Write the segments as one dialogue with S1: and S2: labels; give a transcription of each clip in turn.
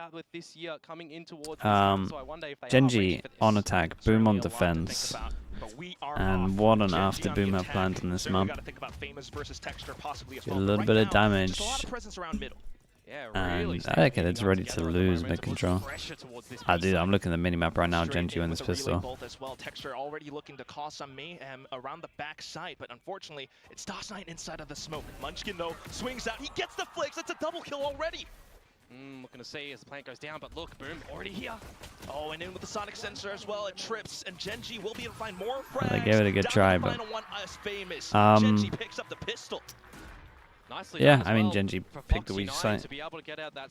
S1: about with this year coming in towards this round, so I wonder if they
S2: GENG on attack, Boom on defense. And what on earth did Boom have planned on this map? A little bit of damage. And okay, it's ready to lose mid control. Dude, I'm looking at the minimap right now. GENG win this pistol.
S3: Texture already looking to cause some mayhem around the backside, but unfortunately, it's DOS9 inside of the smoke. Munchkin though swings out. He gets the flicks. It's a double kill already.
S1: Looking to see as the plant goes down, but look, Boom already here.
S3: Oh, and in with the sonic sensor as well. It trips, and GENG will be able to find more frags.
S2: They gave it a good try, but
S3: GENG picks up the pistol.
S2: Yeah, I mean, GENG picked the weak side.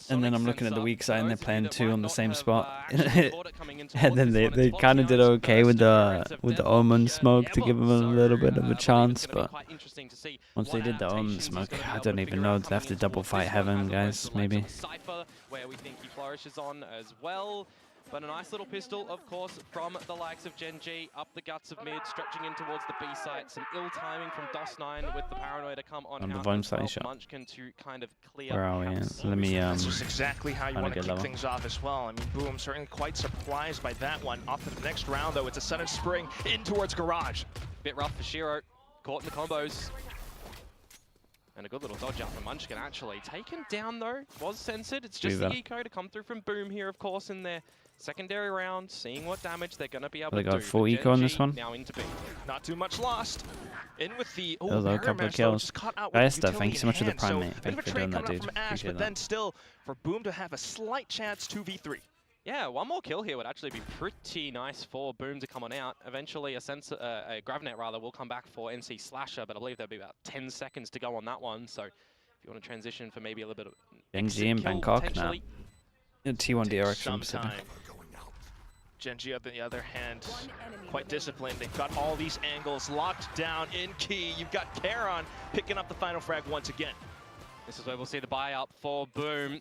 S2: And then I'm looking at the weak side and they're playing two on the same spot. And then they kind of did okay with the Omen smoke to give them a little bit of a chance, but once they did the Omen smoke, I don't even know. They have to double fight Heaven, guys, maybe.
S1: Where we think he flourishes on as well. But a nice little pistol, of course, from the likes of GENG, up the guts of mid, stretching in towards the B site. Some ill timing from DOS9 with the paranoia to come on
S2: the
S1: out
S2: volume
S1: as well.
S2: shot.
S1: Munchkin to kind of clear.
S2: Where are we? Yeah, so let me
S3: That's just exactly how you want to kick things off as well. I mean, Boom certainly quite surprised by that one. Off to the next round, though, it's a sudden spring in towards Garage.
S1: Bit rough for Shiro, caught in the combos. And a good little dodge out from Munchkin, actually. Taken down, though, was censored. It's just the eco to come through from Boom here, of course, in their secondary round, seeing what damage they're going to be able to do.
S2: They got full eco on this one.
S1: Now into B.
S3: Not too much lost. In with the
S2: a couple of kills. Esther, thank you so much for the prime, mate. Thank you for doing that, dude. Appreciate
S3: but then still, for Boom to have a slight chance 2v3.
S1: Yeah, one more kill here would actually be pretty nice for Boom to come on out. Eventually, a Gravnet rather will come back for NC Slasher, but I believe there'll be about 10 seconds to go on that one. So, if you want to transition for maybe a little bit of
S2: GENG in Bangkok now. T1 direction.
S3: GENG, on the other hand, quite disciplined. They've got all these angles locked down in key. You've got Karon picking up the final frag once again.
S1: This is where we'll see the buy up for Boom.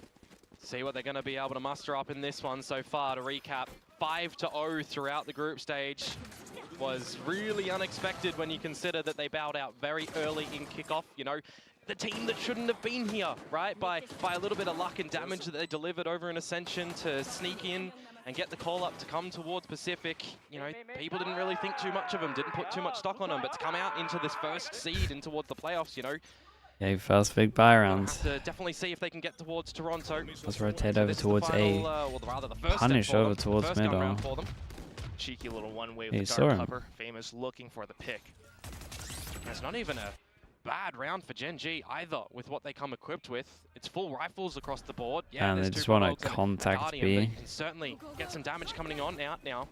S1: See what they're going to be able to muster up in this one so far. To recap, 5-0 throughout the group stage was really unexpected when you consider that they bowed out very early in kickoff. You know, the team that shouldn't have been here, right? By a little bit of luck and damage that they delivered over in Ascension to sneak in and get the call up to come towards Pacific. You know, people didn't really think too much of them, didn't put too much stock on them, but to come out into this first seed and towards the playoffs, you know,
S2: yeah, first big buy rounds.
S1: Have to definitely see if they can get towards Toronto.
S2: Let's rotate over towards A. Punish over towards middle.
S3: Cheeky little one-way with the guard cover. Famous looking for the pick.
S1: It's not even a bad round for GENG either with what they come equipped with. It's full rifles across the board. Yeah,
S2: and they just want to contact B.
S1: You can certainly get some damage coming on out now.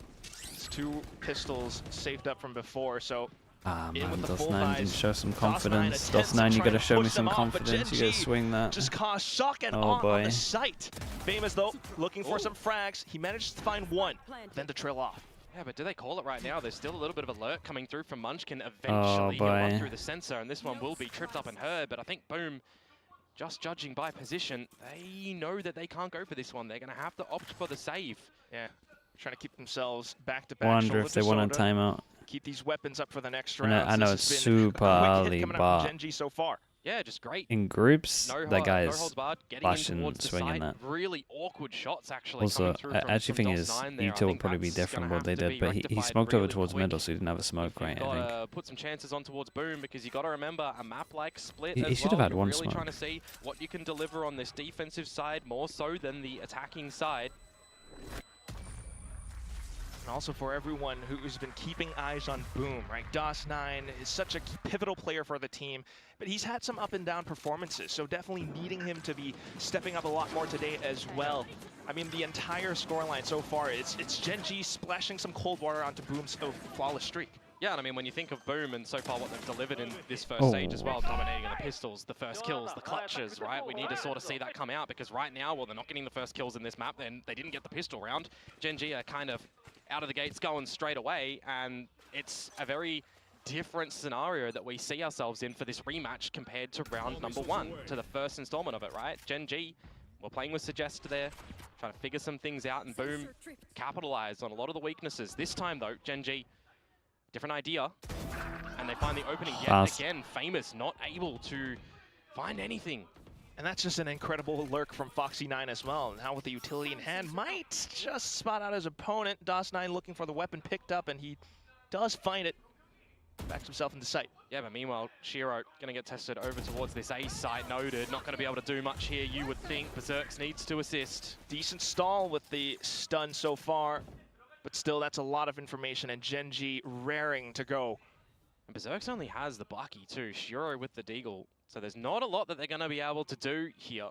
S3: It's two pistols saved up from before, so
S2: man, DOS9 didn't show some confidence. DOS9, you gotta show me some confidence. You gotta swing that.
S3: Just cause shock and awe on the site. Famous though, looking for some frags. He managed to find one, then to trail off.
S1: Yeah, but do they call it right now? There's still a little bit of alert coming through from Munchkin. Eventually, he'll run through the sensor, and this one will be tripped up and heard. But I think Boom, just judging by position, they know that they can't go for this one. They're gonna have to opt for the save.
S3: Yeah, trying to keep themselves back-to-back.
S2: Wonder if they want a timeout.
S3: Keep these weapons up for the next round.
S2: I know it's super early, but
S3: GENG so far.
S1: Yeah, just great.
S2: In groups, that guy is flashing and swinging that.
S1: Really awkward shots, actually.
S2: Also, I actually think his util will probably be different what they did, but he smoked over towards middle, so he didn't have a smoke, right? I think.
S1: Put some chances on towards Boom, because you got to remember a map like Split.
S2: He should have had one smoke.
S1: Really trying to see what you can deliver on this defensive side more so than the attacking side.
S3: And also for everyone who's been keeping eyes on Boom, right? DOS9 is such a pivotal player for the team, but he's had some up and down performances, so definitely needing him to be stepping up a lot more today as well. I mean, the entire scoreline so far, it's GENG splashing some cold water onto Boom's flawless streak.
S1: Yeah, and I mean, when you think of Boom and so far what they've delivered in this first stage as well, dominating the pistols, the first kills, the clutches, right? We need to sort of see that come out, because right now, well, they're not getting the first kills in this map, then they didn't get the pistol round. GENG are kind of out of the gates going straight away, and it's a very different scenario that we see ourselves in for this rematch compared to round number 1, to the first installment of it, right? GENG, we're playing with Suggest there, trying to figure some things out, and Boom capitalize on a lot of the weaknesses. This time though, GENG, different idea, and they find the opening yet again. Famous not able to find anything.
S3: And that's just an incredible lurk from Foxy9 as well. Now with the utility in hand, might just spot out his opponent. DOS9 looking for the weapon picked up, and he does find it. Backs himself into sight.
S1: Yeah, but meanwhile, Shiro going to get tested over towards this A site. Noted, not going to be able to do much here, you would think. Berserks needs to assist.
S3: Decent stall with the stun so far, but still that's a lot of information, and GENG raring to go.
S1: And Berserks only has the Bucky too, Shiro with the Deagle. So there's not a lot that they're going to be able to do here.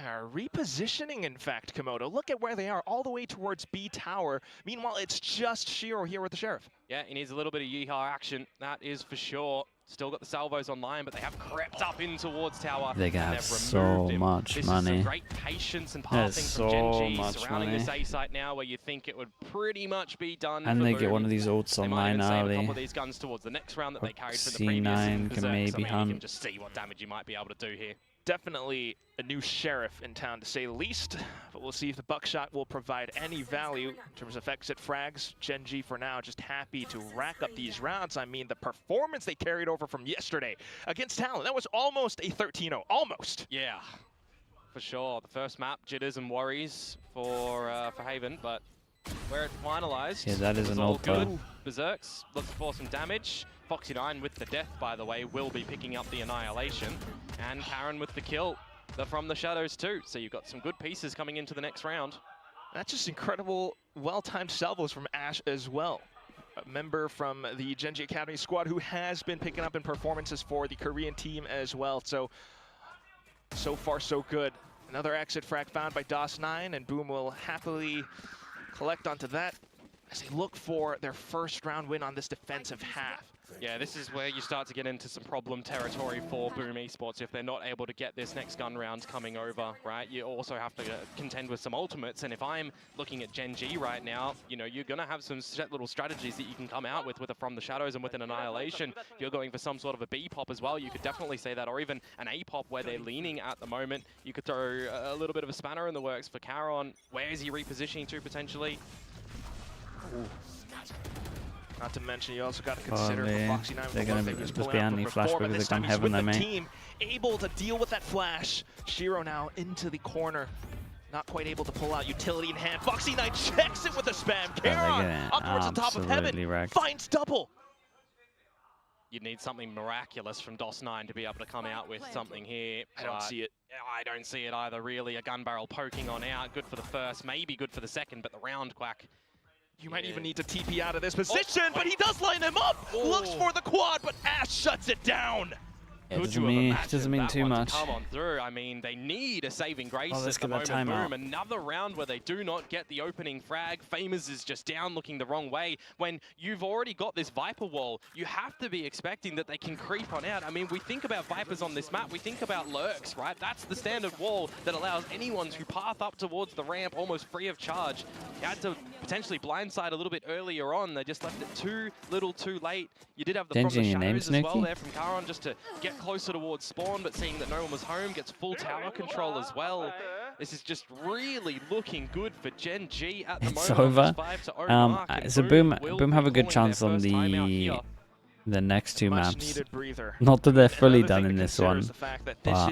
S3: Yeah, repositioning, in fact, Komodo. Look at where they are, all the way towards B Tower. Meanwhile, it's just Shiro here with the Sheriff.
S1: Yeah, he needs a little bit of Yeehaw action, that is for sure. Still got the salvos online, but they have crept up in towards Tower.
S2: They have so much money.
S1: This is some great patience and passing from GENG surrounding this A site now, where you think it would pretty much be done.
S2: And they get one of these ults online early.
S1: A couple of these guns towards the next round that they carried from the previous.
S2: C9 can maybe hunt.
S1: You can just see what damage you might be able to do here.
S3: Definitely a new Sheriff in town, to say the least, but we'll see if the buckshot will provide any value in terms of exit frags. GENG for now just happy to rack up these rounds. I mean, the performance they carried over from yesterday against Talon, that was almost a 13-0, almost.
S1: Yeah, for sure. The first map, jitters and worries for Haven, but where it finalized,
S2: yeah, that is an ult
S1: good. Berserks looking for some damage. Foxy9 with the death, by the way, will be picking up the annihilation. And Karen with the kill from the shadows too. So you've got some good pieces coming into the next round.
S3: That's just incredible, well-timed salvos from Ash as well. A member from the GENG Academy squad who has been picking up in performances for the Korean team as well. So far so good. Another exit frag found by DOS9, and Boom will happily collect onto that as they look for their first round win on this defensive half.
S1: Yeah, this is where you start to get into some problem territory for Boom Esports if they're not able to get this next gun round coming over, right? You also have to contend with some ultimates, and if I'm looking at GENG right now, you know, you're going to have some set little strategies that you can come out with a From the Shadows and with an Annihilation. If you're going for some sort of a B pop as well, you could definitely say that, or even an A pop where they're leaning at the moment. You could throw a little bit of a spanner in the works for Caron. Where is he repositioning to potentially?
S3: Ooh. Not to mention, you also got to consider Foxy9.
S2: They're going to just be anti-flash because they've gone heaven, they may.
S3: Team able to deal with that flash. Shiro now into the corner. Not quite able to pull out utility in hand. Foxy9 checks it with a spam. Caron up towards the top of heaven.
S2: Wrecked.
S3: Finds double.
S1: You'd need something miraculous from DOS9 to be able to come out with something here.
S3: I don't see it.
S1: Yeah, I don't see it either, really. A gun barrel poking on out. Good for the first, maybe good for the second, but the round quack.
S3: You might even need to TP out of this position, but he does line him up! Looks for the quad, but Ash shuts it down!
S2: Yeah, doesn't mean too much.
S1: Come on through. I mean, they need a saving grace
S2: let's
S1: at the
S2: get that
S1: moment.
S2: timeout.
S1: Boom, another round where they do not get the opening frag. Famous is just down looking the wrong way. When you've already got this Viper wall, you have to be expecting that they can creep on out. I mean, we think about Vipers on this map, we think about lurks, right? That's the standard wall that allows anyone to path up towards the ramp almost free of charge. You had to potentially blindside a little bit earlier on. They just left it too little too late. You did have the From the Shadows as well there from Caron just to get closer towards spawn, but seeing that no one was home, gets full tower control as well. This is just really looking good for GENG at the moment.
S2: It's over. So Boom have a good chance on the next two maps. Not that they're fully done in this one, but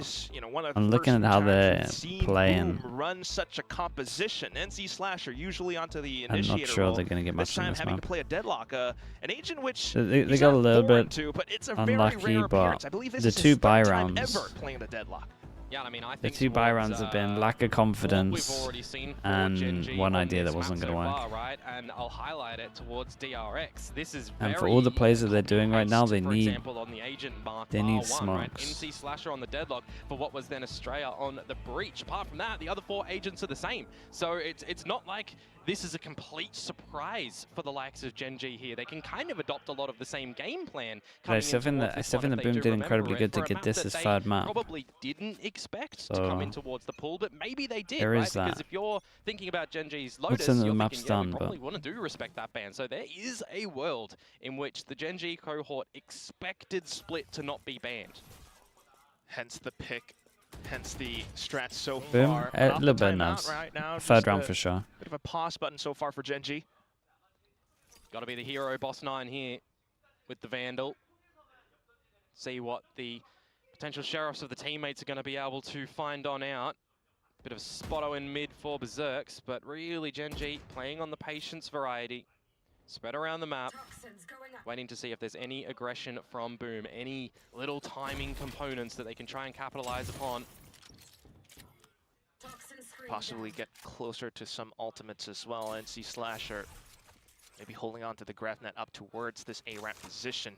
S2: I'm looking at how they're playing.
S3: Run such a composition. NC Slasher usually onto the initiator.
S2: I'm not sure they're going to get much
S3: on
S2: this
S3: having
S2: map.
S3: to play a deadlock, an agent which
S2: they got a little bit
S3: but it's a
S2: unlucky, but
S3: I believe this
S2: the
S3: is
S2: two
S3: his
S2: buy
S3: third time
S2: rounds.
S3: ever playing the deadlock.
S1: Yeah, I mean, I
S2: The
S1: think
S2: two buy rounds have been lack of confidence and one idea that wasn't going to work.
S1: Right? And I'll highlight it towards DRX. This is
S2: and for all the plays that they're doing right now, they need smokes.
S1: Right? NC Slasher on the deadlock for what was then Australia on the breach. Apart from that, the other 4 agents are the same. So it's not like this is a complete surprise for the likes of GENG here. They can kind of adopt a lot of the same game plan.
S2: I still think the Boom did incredibly good to get this as third map.
S1: Probably didn't expect to come in towards the pool, but maybe they did,
S2: there
S1: right?
S2: Is that.
S1: Because if you're thinking about GENG's Lotus,
S2: the
S1: you're
S2: map's
S1: thinking,
S2: done,
S1: we probably want to do respect that ban. So there is a world in which the GENG cohort expected Split to not be banned.
S3: Hence the pick. Hence the strats so
S2: Boom.
S3: far.
S2: A little bit nerves.
S3: Right now,
S2: third round for sure.
S3: Bit of a pause button so far for GENG.
S1: Got to be the hero, Boss9 here with the Vandal. See what the potential sheriffs of the teammates are going to be able to find on out. Bit of a spotto in mid for Berserks, but really GENG playing on the patience variety. Spread around the map, waiting to see if there's any aggression from Boom, any little timing components that they can try and capitalize upon.
S3: Possibly get closer to some ultimates as well. NC Slasher maybe holding on to the graph net up towards this A-ramp position.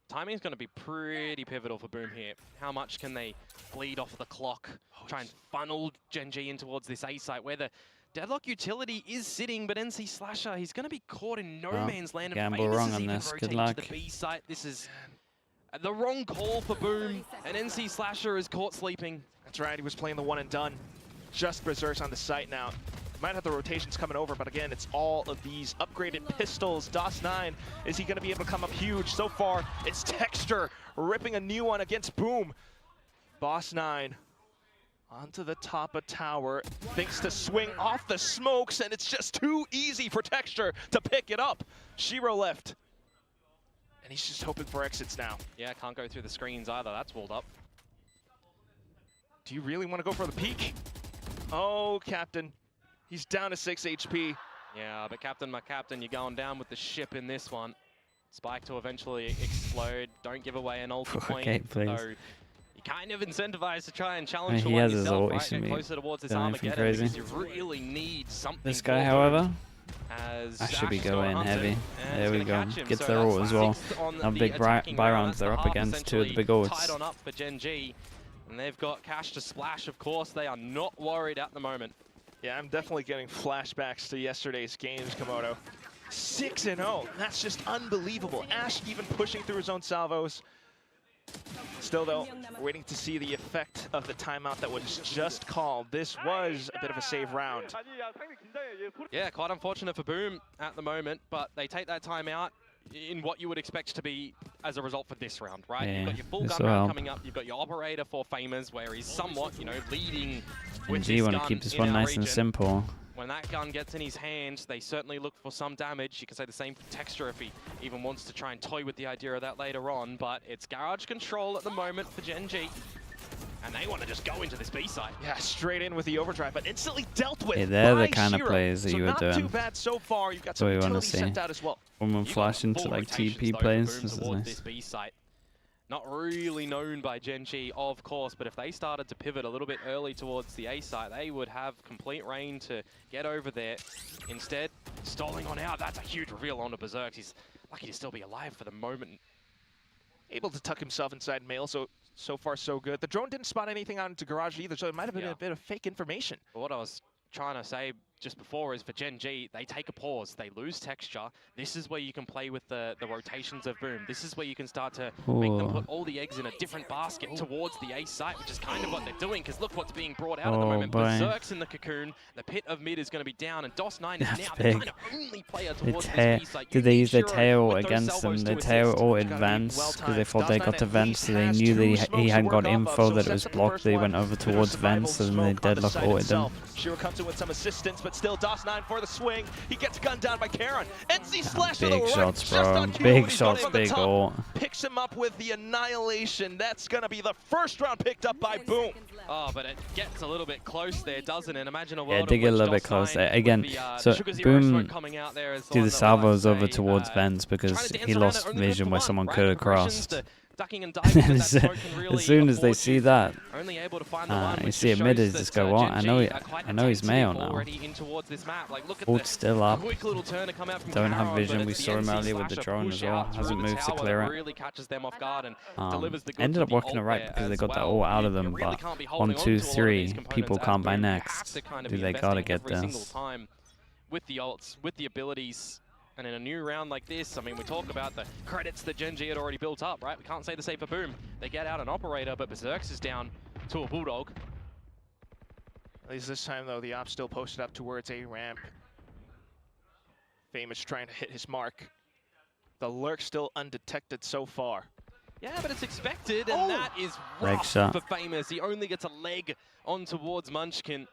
S1: Timing is going to be pretty pivotal for Boom here. How much can they bleed off of the clock, try and funnel GENG in towards this A site where the Deadlock utility is sitting, but NC Slasher, he's going to be caught in no man's land.
S2: Gamble wrong on this. Good luck.
S1: The B site. This is the wrong call for Boom, and NC Slasher is caught sleeping.
S3: That's right, he was playing the one and done. Just Berserks on the site now. Might have the rotations coming over, but again, it's all of these upgraded pistols. DOS9, is he going to be able to come up huge? So far, it's Texture ripping a new one against Boom. Boss9 onto the top of tower, thinks to swing off the smokes, and it's just too easy for Texture to pick it up. Shiro left, and he's just hoping for exits now.
S1: Yeah, can't go through the screens either. That's walled up.
S3: Do you really want to go for the peek? Oh, Captain. He's down to 6 HP.
S1: Yeah, but Captain, my Captain, you're going down with the ship in this one. Spike to eventually explode. Don't give away an ulti point.
S2: Okay, please.
S1: So you're kind of incentivized to try and challenge
S2: I
S1: the
S2: mean,
S1: one
S2: he has
S1: yourself,
S2: his
S1: right? Get closer towards this Armageddon because you really need something.
S2: This guy, however,
S1: I
S2: should be going heavy. There we go. Gets their ult as well. Now big buy rounds they're up against two of the big ults.
S1: Tied on up for GENG, and they've got cash to splash. Of course, they are not worried at the moment.
S3: Yeah, I'm definitely getting flashbacks to yesterday's games, Komodo. 6-0, that's just unbelievable. Ash even pushing through his own salvos. Still though, waiting to see the effect of the timeout that was just called. This was a bit of a save round.
S1: Yeah, quite unfortunate for Boom at the moment, but they take that timeout in what you would expect to be as a result for this round, right?
S2: Yeah,
S1: you've got your full gun round coming up, you've got your operator for Famers, where he's somewhat, you know, leading with his gun.
S2: Want to keep this one nice and simple.
S1: When that gun gets in his hand, they certainly look for some damage. You can say the same for Texture if he even wants to try and toy with the idea of that later on, but it's garage control at the moment for GENG. And they want to just go into this B side.
S3: Yeah, straight in with the overdrive, but instantly dealt with.
S2: Yeah, they're
S3: by
S2: the kind
S3: Shiro.
S2: of players that you were doing.
S3: Not too bad so far. You've got some utility sent out as well.
S2: Woman flash into like TP plays. This is nice.
S1: This B site. Not really known by GENG, of course, but if they started to pivot a little bit early towards the A site, they would have complete reign to get over there. Instead, stalling on out. That's a huge reveal onto Berserk. He's lucky to still be alive for the moment.
S3: Able to tuck himself inside mail, so far so good. The drone didn't spot anything out into garage either, so it might have been a bit of fake information.
S1: But what I was trying to say just before is for GENG, they take a pause, they lose Texture. This is where you can play with the rotations of Boom. This is where you can start to make them put all the eggs in a different basket towards the A site, which is kind of what they're doing, because look what's being brought out at the moment. Berserk's in the cocoon, the pit of mid is going to be down, and DOS9 is now the kind of only player towards this B site.
S2: Did they use their tail against them? Their tail or advance, because they thought they got to vents, so they knew that he hadn't got info that it was blocked. They went over towards vents, and they deadlock ulted them.
S3: Shiro comes in with some assistance, but still DOS9 for the swing. He gets gunned down by Karen. NC Slasher
S2: big shots, bro. Big shots, big ult.
S3: Picks him up with the annihilation. That's going to be the first round picked up by Boom.
S1: Oh, but it gets a little bit close there, doesn't it? Imagine a world
S2: yeah, it did get a little bit close there. Again, so Boom do the salvos over towards vents because he lost vision where someone could have crossed. As soon as they see that, you see it mid is just go, what? I know he's male now. Ult's still up. Don't have vision. We saw him earlier with the drone as well. Hasn't moved to clear it. Ended up walking it right because they got that ult out of them. But 1, 2, 3, people can't buy next. Do they gotta get this?
S1: With the ults, with the abilities. And in a new round like this, I mean, we talk about the credits that GENG had already built up, right? We can't say the same for Boom. They get out an operator, but Berserks is down to a Bulldog.
S3: At least this time, though, the op still posted up towards A ramp. Famous trying to hit his mark. The lurk still undetected so far.
S1: Yeah, but it's expected, and that is rough for Famous. He only gets a leg on towards Munchkin.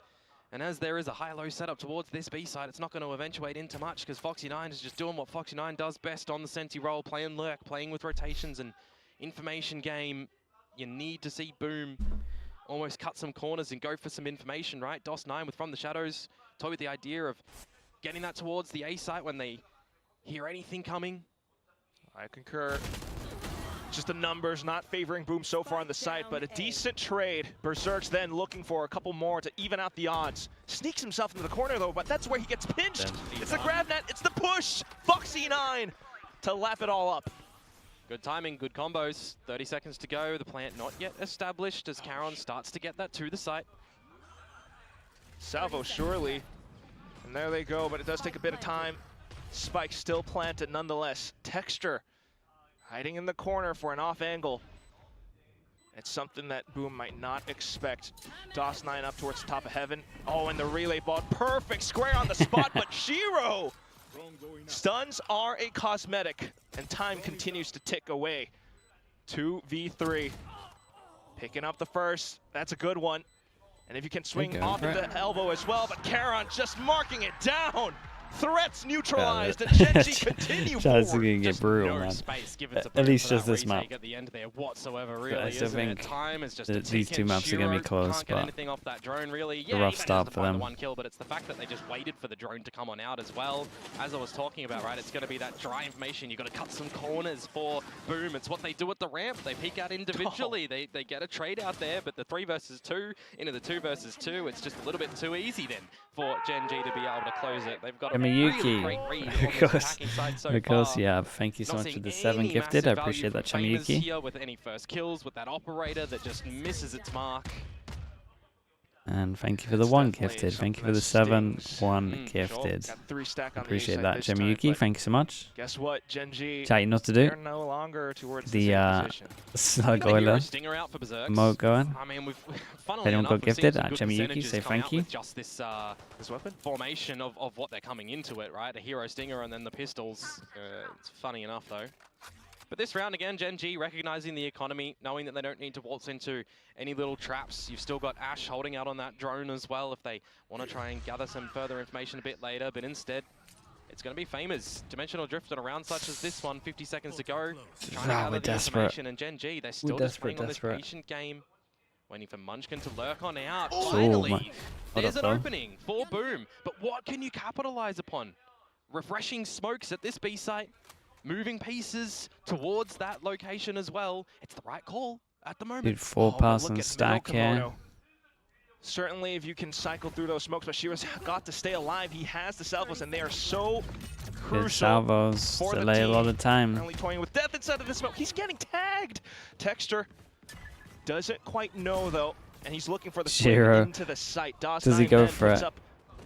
S1: And as there is a high-low setup towards this B side, it's not going to eventuate into much because Foxy9 is just doing what Foxy9 does best on the Senti role, playing lurk, playing with rotations and information game. you need to see Boom almost cut some corners and go for some information, right? DOS9 with From the Shadows, toyed with the idea of getting that towards the A site when they hear anything coming.
S3: I concur. Just the numbers not favoring Boom so far on the site, but a decent trade. Berserk's then looking for a couple more to even out the odds. Sneaks himself into the corner though, but that's where he gets pinched. It's the grab net, it's the push. Foxy9 to lap it all up.
S1: Good timing, good combos. 30 seconds to go. The plant not yet established as Charon starts to get that to the site.
S3: Salvo surely. And there they go, but it does take a bit of time. Spike still planted nonetheless. Texture hiding in the corner for an off angle. It's something that Boom might not expect. DOS9 up towards the top of heaven. Oh, and the relay ball, perfect square on the spot, but Shiro! Stuns are a cosmetic, and time continues to tick away. 2v3. Picking up the first, that's a good one. And if you can swing off of the elbow as well, but Charon just marking it down. Threats neutralized, and GENG continue forward.
S2: That's gonna get brutal, man. At least just this map.
S1: At the end there whatsoever, really,
S2: I still think
S1: time is just
S2: these two maps are gonna be close, but
S1: anything off that drone, really.
S2: a rough start for them.
S1: One kill, but it's the fact that they just waited for the drone to come on out as well. As I was talking about, right, it's gonna be that dry information. You've got to cut some corners for Boom. It's what they do at the ramp. They peek out individually. They get a trade out there, but the 3 versus 2 into the 2 versus 2, it's just a little bit too easy then for GENG to be able to close it. They've got a really great read on the attacking side so far.
S2: Yeah, thank you so much for the 7 gifted. I appreciate that, Chamiyuki.
S1: Here with any first kills with that operator that just misses its mark.
S2: And thank you for the 1 gifted. Thank you for the 1 gifted. Appreciate that, Chamiyuki. Thank you so much.
S3: Guess what, GENG?
S2: Chat, you know what to do?
S3: They're no longer towards
S2: the slug oiler emote going.
S1: I mean,
S2: if anyone got gifted at Chamiyuki, say thank you.
S1: Just this weapon formation of what they're coming into it, right? A hero stinger and then the pistols. It's funny enough though. But this round again, GENG recognizing the economy, knowing that they don't need to waltz into any little traps. You've still got Ash holding out on that drone as well if they want to try and gather some further information a bit later. But instead, it's going to be Famous. Dimensional Drift on a round such as this one, 50 seconds to go. Trying to gather the information, and GENG, they're still just playing on this patient game. Waiting for Munchkin to lurk on out. Finally, there's an opening for Boom. But what can you capitalize upon? Refreshing smokes at this B site. Moving pieces towards that location as well. It's the right call at the moment.
S2: Dude, 4-person stack here.
S3: Certainly, if you can cycle through those smokes, but Shiro's got to stay alive. He has the salvos, and they are so crucial.
S2: His salvos delay a lot of time.
S3: Only toying with death inside of the smoke. He's getting tagged. Texture doesn't quite know though, and he's looking for the
S2: Shiro.
S3: into the site.
S2: Does he go for it?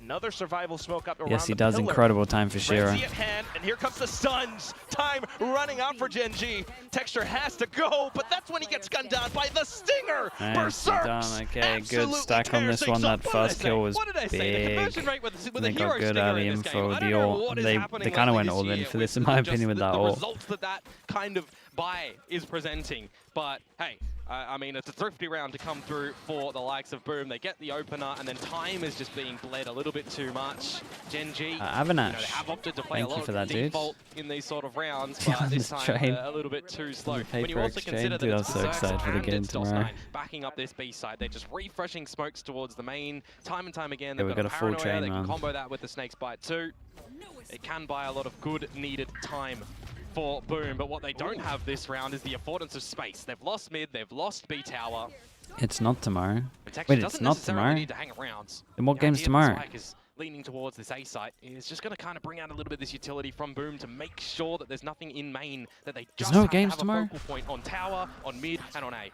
S3: Another survival smoke up around
S2: Yes, he
S3: the
S2: does.
S3: pillar.
S2: Incredible time for Shiro.
S3: At hand, and here comes the stuns. Time running out for GENG. Texture has to go, but that's when he gets gunned down by the stinger. Berserk.
S2: Okay, good stack on this one. That first kill was big.
S1: They
S2: got good early info. The ult, they kind of went all in for this, in my opinion, with that ult.
S1: The results that kind of buy is presenting, but hey. I mean, it's a thrifty round to come through for the likes of Boom. They get the opener, and then time is just being bled a little bit too much. GENG,
S2: Avanash.
S1: They have opted to play
S2: Thank
S1: a lot
S2: you for
S1: of
S2: that,
S1: default in these sort of rounds, but this time a little bit too slow. When you also consider that it's
S2: excited for the game tomorrow.
S1: Backing up this B side, they're just refreshing smokes towards the main. Time and time again,
S2: Yeah,
S1: they've got a
S2: full
S1: paranoia. They
S2: chain,
S1: can combo that with the Snake's Bite too. It can buy a lot of good needed time for Boom, but what they don't have this round is the affordance of space. They've lost mid, they've lost B tower.
S2: It's not tomorrow. Wait, it's not tomorrow?
S1: Need to hang around.
S2: Then what game's tomorrow?
S1: Spike is leaning towards this A site. It's just going to kind of bring out a little bit of this utility from Boom to make sure that there's nothing in main, that they just have to have a focal point on tower, on mid, and on A.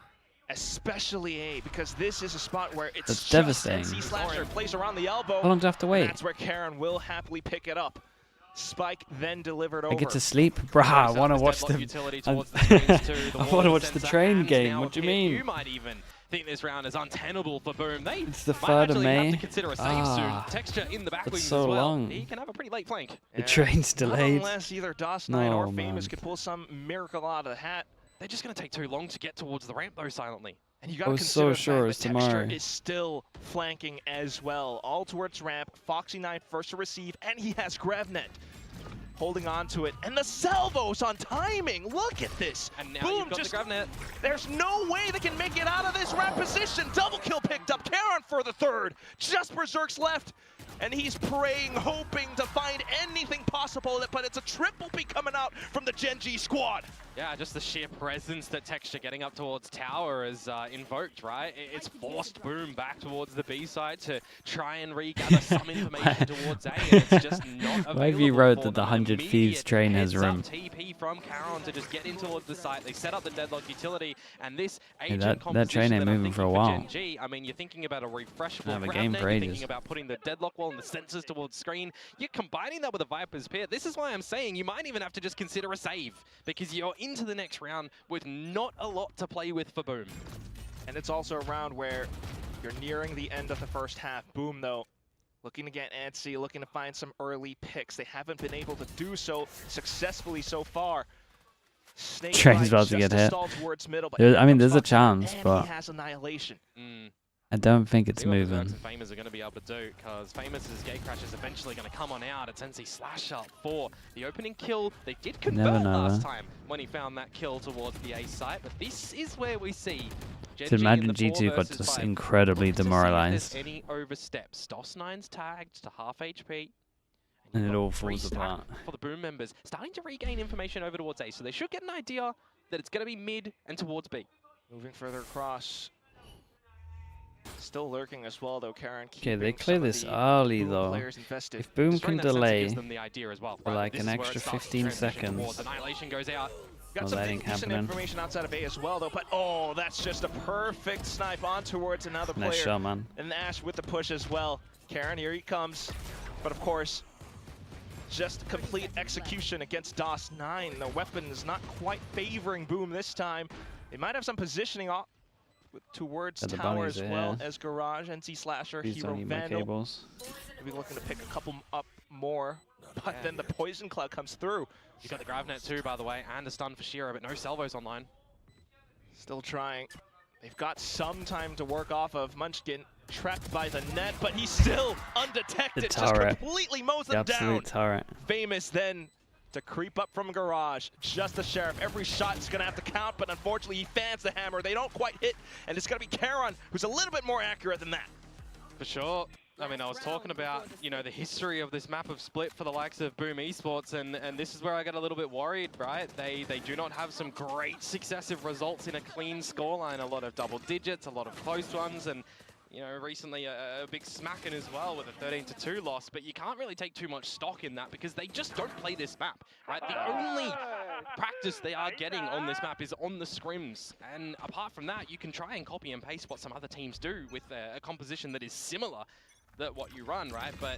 S3: Especially A, because this is a spot where it's
S2: just devastating.
S3: Slasher plays around the elbow.
S2: How long do I have to wait?
S3: That's where Charon will happily pick it up. Spike then delivered over.
S2: I get to sleep? Bruh, I want to watch the... I want to watch the train game. What do you mean?
S1: You might even think this round is untenable for Boom.
S2: It's the 3rd of May.
S1: Have to consider a save soon. Texture in the back wings
S2: so
S1: as well.
S2: long.
S1: He can have a pretty late flank.
S2: The train's delayed.
S3: Unless either DOS9 or Famous could pull some miracle out of the hat.
S1: They're just going to take too long to get towards the ramp though silently.
S3: And you got to consider the fact that Texture is still flanking as well. All towards ramp. Foxy9 first to receive, and he has GravNet. holding on to it, and the salvos on timing. Look at this.
S1: And now
S3: Boom,
S1: you've got
S3: just,
S1: the grab net.
S3: There's no way they can make it out of this rat position. Double kill picked up. Karon for the third. Just Berserk's left, and he's praying, hoping to find anything possible, but it's a triple P coming out from the GENG squad.
S1: Yeah, just the sheer presence that Texture getting up towards tower is invoked, right? It's forced Boom back towards the B side to try and regather some information towards A, and it's just not available.
S2: Why have you wrote that the 100 Thieves train has room?
S1: TP from Karon to just get in towards the site. They set up the deadlock utility, and this agent
S2: that train ain't moving for a while.
S1: GENG, I mean, you're thinking about a refreshable
S2: Have a
S1: grab
S2: game
S1: net,
S2: for
S1: you're
S2: ages.
S1: thinking about putting the deadlock wall and the sensors towards screen. You're combining that with a Viper's Peer. This is why I'm saying you might even have to just consider a save, because you're into the next round with not a lot to play with for Boom.
S3: And it's also a round where you're nearing the end of the first half. Boom, though, looking to get antsy, looking to find some early picks. They haven't been able to do so successfully so far. Snake
S2: Train's about to get hit.
S3: Middle,
S2: I mean, there's a chance, but
S3: he has annihilation.
S2: I don't think it's
S1: See what
S2: moving.
S1: the Famous are going to be able to do, because Famous's Gate Crash is eventually going to come on out. It's NC Slash up for the opening kill. They did convert last time when he found that kill towards the A site, but this is where we see
S2: To imagine G2 got just incredibly demoralized.
S1: Any oversteps. DOS9's tagged to half HP.
S2: And it all falls apart.
S1: For the Boom members, starting to regain information over towards A, so they should get an idea that it's going to be mid and towards B.
S3: Moving further across. Still lurking as well, though, Karon.
S2: Okay, they clear this early, though. If Boom can delay for like an extra 15 seconds,
S1: Annihilation goes out.
S3: Got some decent information outside of A as well, though, but oh, that's just a perfect snipe on towards another player.
S2: Nice shot, man.
S3: And Ash with the push as well. Karon, here he comes. But of course, just complete execution against DOS9. The weapon is not quite favoring Boom this time. They might have some positioning off towards tower as well as Garage, NC Slasher, Hero Vandal. Maybe looking to pick a couple up more, but then the Poison Cloud comes through.
S1: You got the Gravnet too, by the way, and a stun for Shiro, but no salvos online.
S3: Still trying. They've got some time to work off of. Munchkin trapped by the net, but he's still undetected. Just completely mows them down.
S2: Turret.
S3: Famous then to creep up from Garage. Just the Sheriff. Every shot is going to have to count, but unfortunately he fans the hammer. They don't quite hit, and it's going to be Karon who's a little bit more accurate than that.
S1: For sure. I mean, I was talking about, you know, the history of this map of Split for the likes of Boom Esports, and this is where I get a little bit worried, right? They do not have some great successive results in a clean scoreline. A lot of double digits, a lot of close ones, and you know, recently a big smacking as well with a 13-2 loss, but you can't really take too much stock in that because they just don't play this map, right? The only practice they are getting on this map is on the scrims, and apart from that, you can try and copy and paste what some other teams do with a composition that is similar to what you run, right? But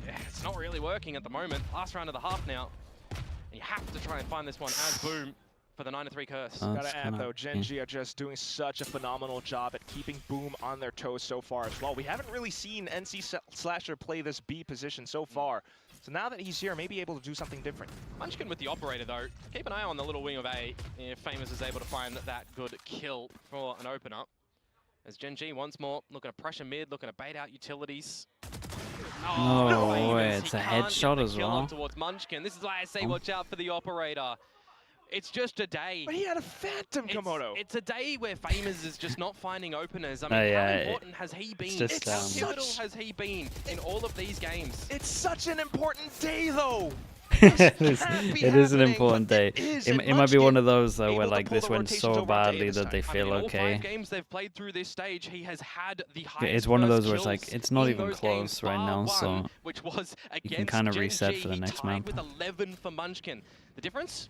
S1: it's not really working at the moment. Last round of the half now, and you have to try and find this one as Boom for the 9-3 curse.
S3: Gotta add though, GENG are just doing such a phenomenal job at keeping Boom on their toes so far as well. We haven't really seen NC Slasher play this B position so far. So now that he's here, maybe able to do something different.
S1: Munchkin with the operator though. Keep an eye on the little wing of A if Famous is able to find that good kill for an opener. As GENG once more looking to pressure mid, looking to bait out utilities.
S2: Oh, no way, it's a headshot as well.
S1: Towards Munchkin. This is why I say watch out for the operator. It's just a day.
S3: But he had a Phantom, Komodo.
S1: It's a day where Famous is just not finding openers. I mean, how important has he been? How pivotal has he been in all of these games?
S3: It's such an important day, though.
S2: It is an important day. It might be one of those though where like this went so badly that they feel okay.
S1: All 5 games they've played through this stage, he has had the highest.
S2: It's one of those where it's like it's not even close right now, so
S1: which was
S2: you can kind of reset for the next map.
S1: With 11 for Munchkin. The difference?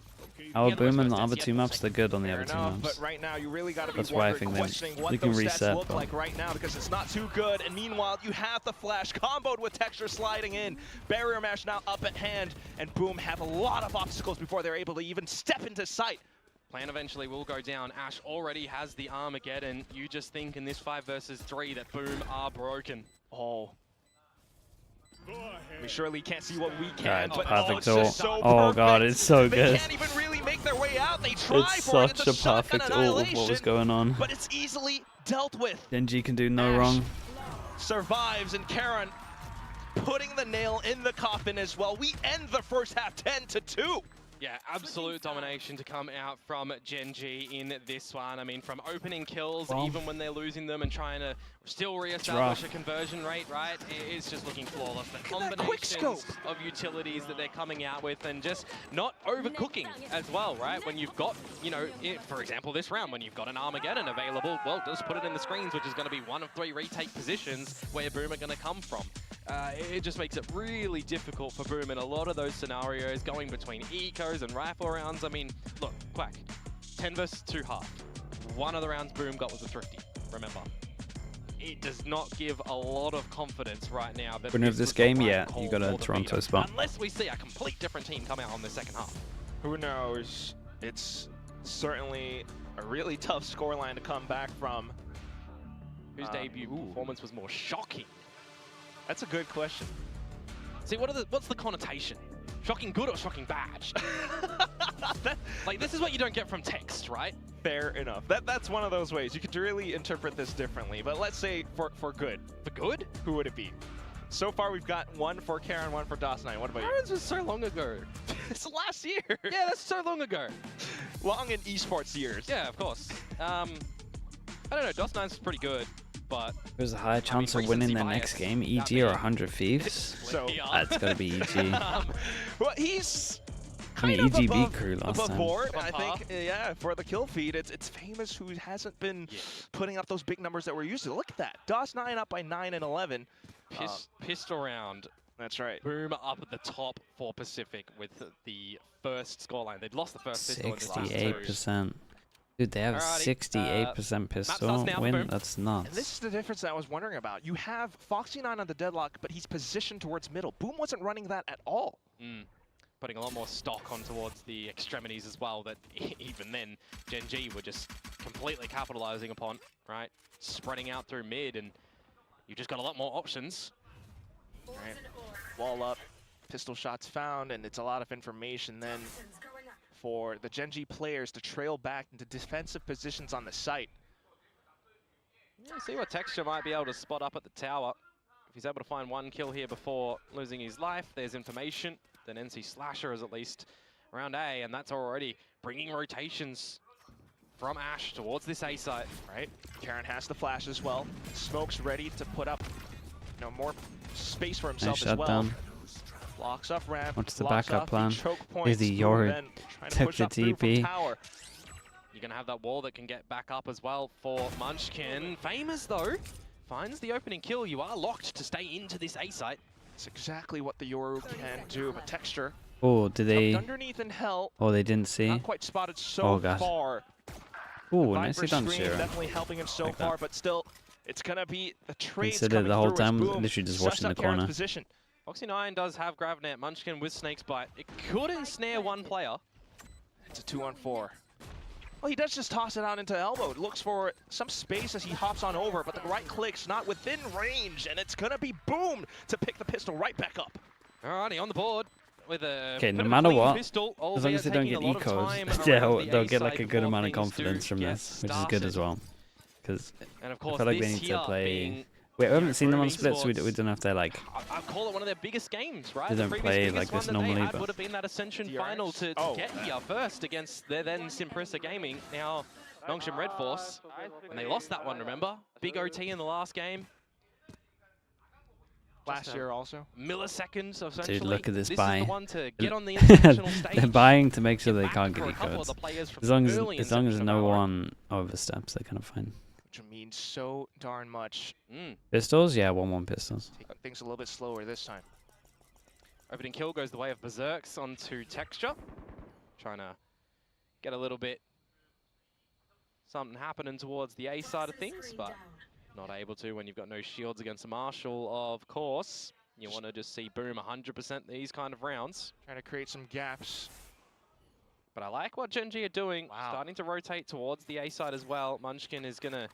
S2: Our Boom and the other 2 maps, they're good on the other 2 maps.
S3: But right now, you really got to be
S2: That's why I think they can reset.
S3: Look like right now because it's not too good. And meanwhile, you have the flash comboed with Texture sliding in. Barrier mash now up at hand, and Boom have a lot of obstacles before they're able to even step into sight.
S1: Plan eventually will go down. Ash already has the Armageddon. You just think in this 5 versus 3 that Boom are broken.
S3: Oh. We surely can't see what we can, but
S2: perfect
S3: it's just so
S2: oh god, it's so good.
S3: They can't even really make their way out. They try
S2: it's
S3: for it.
S2: It's such a perfect ult of what was going on.
S3: But it's easily dealt with.
S2: GENG can do no wrong.
S3: Survives, and Karon putting the nail in the coffin as well. We end the first half 10-2.
S1: Yeah, absolute domination to come out from GENG in this one. I mean, from opening kills, even when they're losing them and trying to still reestablish a conversion rate, right? It's just looking flawless. The combinations of utilities that they're coming out with and just not overcooking as well, right? When you've got, you know, for example, this round, when you've got an Armageddon available, well, just put it in the screens, which is going to be one of 3 retake positions where Boom are going to come from. It just makes it really difficult for Boom in a lot of those scenarios, going between ecos and rifle rounds. I mean, look, Quack, 10 versus 2 half. One of the rounds Boom got was a thrifty, remember. It does not give a lot of confidence right now. That
S2: winner of this game, yeah, you got a Toronto spot.
S1: Unless we see a complete different team come out on the second half.
S3: Who knows? It's certainly a really tough scoreline to come back from.
S1: Whose debut performance was more shocking?
S3: That's a good question.
S1: See, what's the connotation? Shocking good or shocking bad? Like, this is what you don't get from text, right?
S3: Fair enough. That's one of those ways. You could really interpret this differently. But let's say for good.
S1: For good?
S3: Who would it be? So far, we've got one for Karen, one for DOS9. What about you?
S1: Karen's was so long ago.
S3: It's last year.
S1: Yeah, that's so long ago.
S3: Long in esports years.
S1: Yeah, of course. I don't know. DOS9's pretty good. But
S2: there's a high chance of winning their next game, EG or 100 Thieves.
S3: So
S2: that's got to be EG.
S3: Well, he's
S2: kind of
S3: EG
S2: beat crew last time.
S3: Board, I think, yeah, for the kill feed. It's famous who hasn't been putting up those big numbers that we're used to. Look at that. DOS9 up by 9 and 11.
S1: Pistol round.
S3: That's right.
S1: Boom up at the top for Pacific with the first scoreline. They'd lost the first pistol in the last
S2: 68%. Dude, they have a 68% pistol win. That's nuts.
S3: And this is the difference that I was wondering about. You have Foxy9 on the deadlock, but he's positioned towards middle. Boom wasn't running that at all.
S1: Putting a lot more stock on towards the extremities as well, that even then, GENG were just completely capitalizing upon, right? Spreading out through mid, and you've just got a lot more options.
S3: Right. Wall up, pistol shots found, and it's a lot of information then for the GENG players to trail back into defensive positions on the site.
S1: Yeah, see what Texture might be able to spot up at the tower. If he's able to find 1 kill here before losing his life, there's information. Then NC Slasher is at least around A, and that's already bringing rotations from Ash towards this A site.
S3: Right, Karen has the flash as well. Smoke's ready to put up, you know, more space for himself as well.
S2: Down.
S3: Blocks up ramp.
S2: What's the backup plan? Is the Yori took the TP?
S1: You're going to have that wall that can get back up as well for Munchkin. Famous, though, finds the opening kill. You are locked to stay into this A site.
S3: It's exactly what the Yoru can do, but Texture.
S2: Oh, did they?
S3: Underneath in hell.
S2: Oh, they didn't see.
S3: Not quite spotted so far.
S2: Oh, nicely done, Shiro.
S3: Definitely helping him so far, but still, it's going to be the trades
S2: coming
S3: through
S2: the whole time,
S3: Boom
S2: literally just watching the corner.
S3: Position.
S1: Foxy9 does have Gravnet. Munchkin with Snake's Bite. It could ensnare one player.
S3: It's a 2-on-4. Well, he does just toss it out into elbow. It looks for some space as he hops on over, but the right click's not within range, and it's going to be Boom to pick the pistol right back up.
S1: Alrighty, on the board with a
S2: no matter what,
S1: pistol,
S2: as long as they don't get ecos, they'll get like a good amount of confidence from this, which is good as well. Because I feel like they need to play... We haven't seen them on splits, so we don't know if they're like...
S1: I call it one of their biggest games, right?
S2: They don't play like this normally, but...
S1: would have been that Ascension final to get here first against their then Simprissa Gaming, now Nongshim Red Force. And they lost that one, remember? Big OT in the last game.
S3: Last year also.
S1: Milliseconds, essentially.
S2: Dude, look at this
S1: Is
S2: buy.
S1: the one to get on the international stage.
S2: They're buying to make sure they can't get ecos. As long as no one oversteps, they're kind of fine.
S3: Which means so darn much.
S2: Pistols? Yeah, 1-1 pistols.
S3: Taking things a little bit slower this time.
S1: Opening kill goes the way of Berserks onto Texture. Trying to get a little bit something happening towards the A side of things, but not able to when you've got no shields against a Marshall, of course. You want to just see Boom 100% these kind of rounds.
S3: Trying to create some gaps.
S1: But I like what GENG are doing. Wow. Starting to rotate towards the A side as well. Munchkin is going to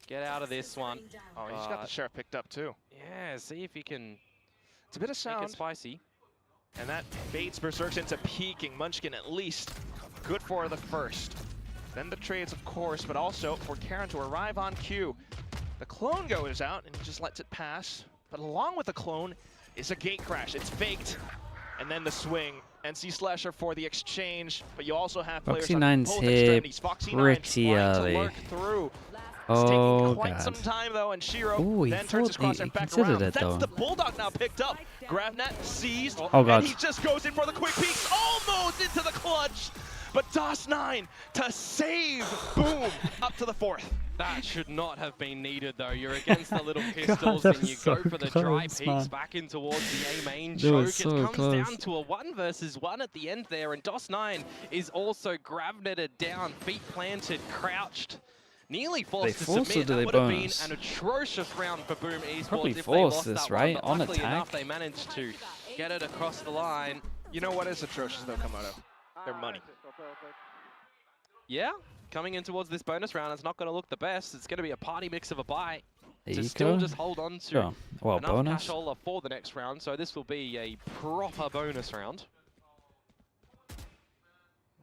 S1: get out of this one.
S3: Oh, he's got the sheriff picked up too.
S1: Yeah, see if he can...
S3: It's a bit of sound.
S1: Make it spicy.
S3: And that baits Berserks into peeking. Munchkin at least good for the first. Then the trades, of course, but also for Karen to arrive on cue. The clone goes out and he just lets it pass. But along with the clone, is a gate crash. It's faked. And then the swing. NC Slasher for the exchange, but you also have players on both extremities. Foxy9 trying to lurk through. It's taking quite some time though, and Shiro then turns his crosshair back around. That's the Bulldog now picked up. Gravnet seized, and he just goes in for the quick peeks, almost into the clutch. But DOS9 to save Boom up to the 4th.
S1: That should not have been needed though. You're against the little pistols and you go for the dry peeks back in towards the A main choke. It comes down to a 1 versus 1 at the end there, and DOS9 is also gravneted down, feet planted, crouched. Nearly forced to submit. That would have been an atrocious round for Boom Esports.
S2: Probably
S1: if they lost
S2: this,
S1: that
S2: right?
S1: One,
S2: On
S1: luckily
S2: attack.
S1: enough, they managed to get it across the line.
S3: You know what is atrocious though, Komodo? Their money.
S1: Yeah, coming in towards this bonus round, it's not going to look the best. It's going to be a party mix of a buy to still just hold on to enough cashola for the next round. So this will be a proper bonus round.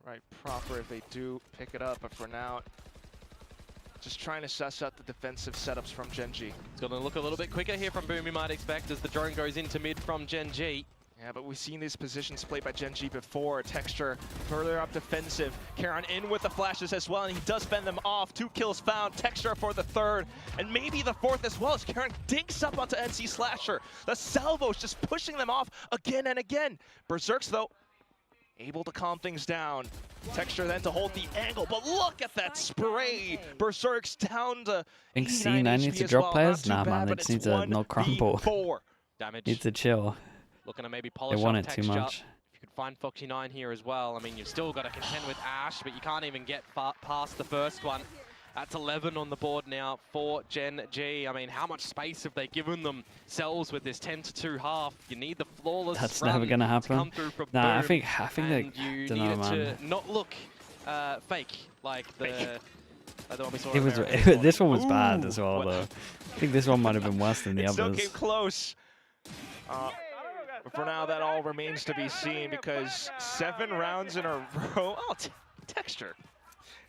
S3: Right, proper if they do pick it up, but for now, just trying to suss out the defensive setups from GENG.
S1: It's going to look a little bit quicker here from Boom, you might expect, as the drone goes into mid from GENG.
S3: Yeah, but we've seen these positions played by GENG before. Texture further up defensive. Karon in with the flashes as well, and he does fend them off. 2 kills found. Texture for the 3rd, and maybe the 4th as well, as Karon dinks up onto NC Slasher. The salvos just pushing them off again and again. Berserks, though, able to calm things down. Texture then to hold the angle, but look at that spray. Berserks down to
S2: I think C9 needs to drop players. Nah, man, they just need to not crumble.
S1: Damage.
S2: Need to chill.
S1: Looking to maybe polish
S2: they want
S1: up
S2: it
S1: texture.
S2: too much.
S1: If you could find Foxy9 here as well, I mean, you've still got to contend with Ash, but you can't even get past the first one. That's 11 on the board now for GENG. I mean, how much space have they given themselves with this 10-2 half? You need the flawless
S2: That's never gonna happen.
S1: Come through from
S2: nah,
S1: Boom,
S2: I think they
S1: you
S2: don't
S1: need
S2: know, man.
S1: it to not look fake like the one we saw.
S2: It was this one was bad as well, though. I think this one might have been worse than the others.
S3: Still came close. But for now, that all remains to be seen, because 7 rounds in a row. Oh, Texture.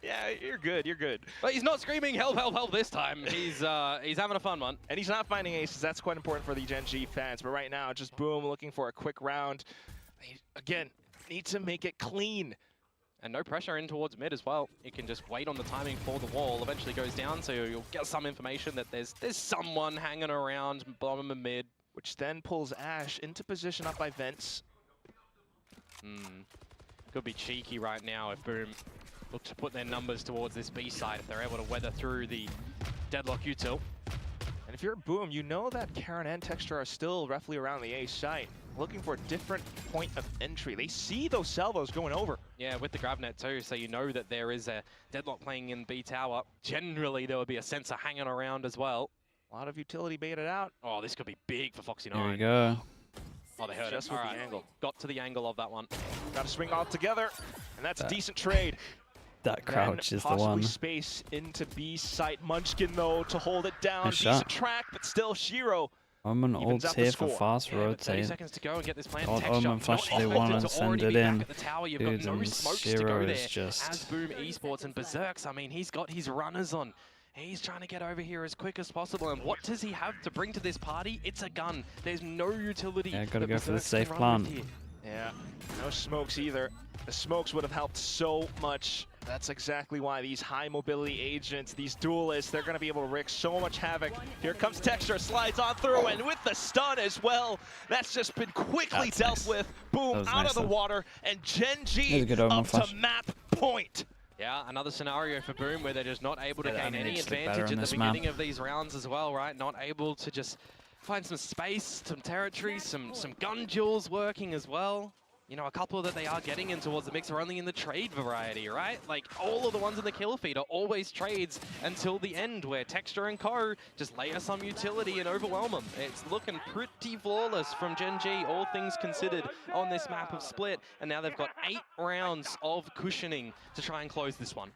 S3: Yeah, you're good, you're good.
S1: But he's not screaming help, help, help this time. He's having a fun one.
S3: And he's not finding aces. That's quite important for the GENG fans. But right now, just Boom looking for a quick round. They, again, need to make it clean.
S1: And no pressure in towards mid as well. You can just wait on the timing for the wall. Eventually goes down, so you'll get some information that there's someone hanging around bottom and mid.
S3: Which then pulls Ash into position up by Vents.
S1: Could be cheeky right now if Boom look to put their numbers towards this B side, if they're able to weather through the deadlock util.
S3: And if you're Boom, you know that Karon and Texture are still roughly around the A site, looking for a different point of entry. They see those salvos going over.
S1: Yeah, with the Gravnet too, so you know that there is a deadlock playing in B tower. Generally, there would be a sensor hanging around as well.
S3: A lot of utility baited out.
S1: Oh, this could be big for Foxy9.
S2: There we go.
S1: Oh, they heard
S3: just
S1: it.
S3: with
S1: All
S3: the
S1: right.
S3: angle.
S1: Got to the angle of that one.
S3: Got to swing all together, and that's a decent trade.
S2: That crouch
S3: then
S2: is the one.
S3: Possibly space into B site. Munchkin, though, to hold it down.
S2: Nice
S3: Decent
S2: shot.
S3: track, but still Shiro.
S2: Omen ults here for fast
S1: But 30
S2: rotate.
S1: seconds to go and get this plan.
S2: God,
S1: Texture,
S2: Omen flashes
S1: not
S2: it one
S1: expected
S2: and
S1: to
S2: send
S1: already
S2: it
S1: be back
S2: in.
S1: at the tower. You've
S2: Dude,
S1: got no
S2: and
S1: smokes to go
S2: Shiro
S1: there.
S2: is just...
S1: As Boom Esports and Berserks, I mean, he's got his runners on. He's trying to get over here as quick as possible. And what does he have to bring to this party? It's a gun. There's no utility.
S2: Yeah, gotta go for the
S1: Berserks
S2: safe
S1: can run with
S2: plant.
S1: here.
S3: Yeah, no smokes either. The smokes would have helped so much. That's exactly why these high mobility agents, these duelists, they're going to be able to wreak so much havoc. Here comes Texture, slides on through, and with the stun as well. That's just been quickly dealt with. Boom, out of the water, and GENG up to map point.
S1: Yeah, another scenario for Boom where they're just not able to gain any advantage at the beginning of these rounds as well, right? Not able to just find some space, some territory, some gun duels working as well. You know, a couple that they are getting in towards the mix are only in the trade variety, right? Like, all of the ones in the kill feed are always trades until the end, where Texture and Co just layer some utility and overwhelm them. It's looking pretty flawless from GENG, all things considered, on this map of Split. And now they've got 8 rounds of cushioning to try and close this one.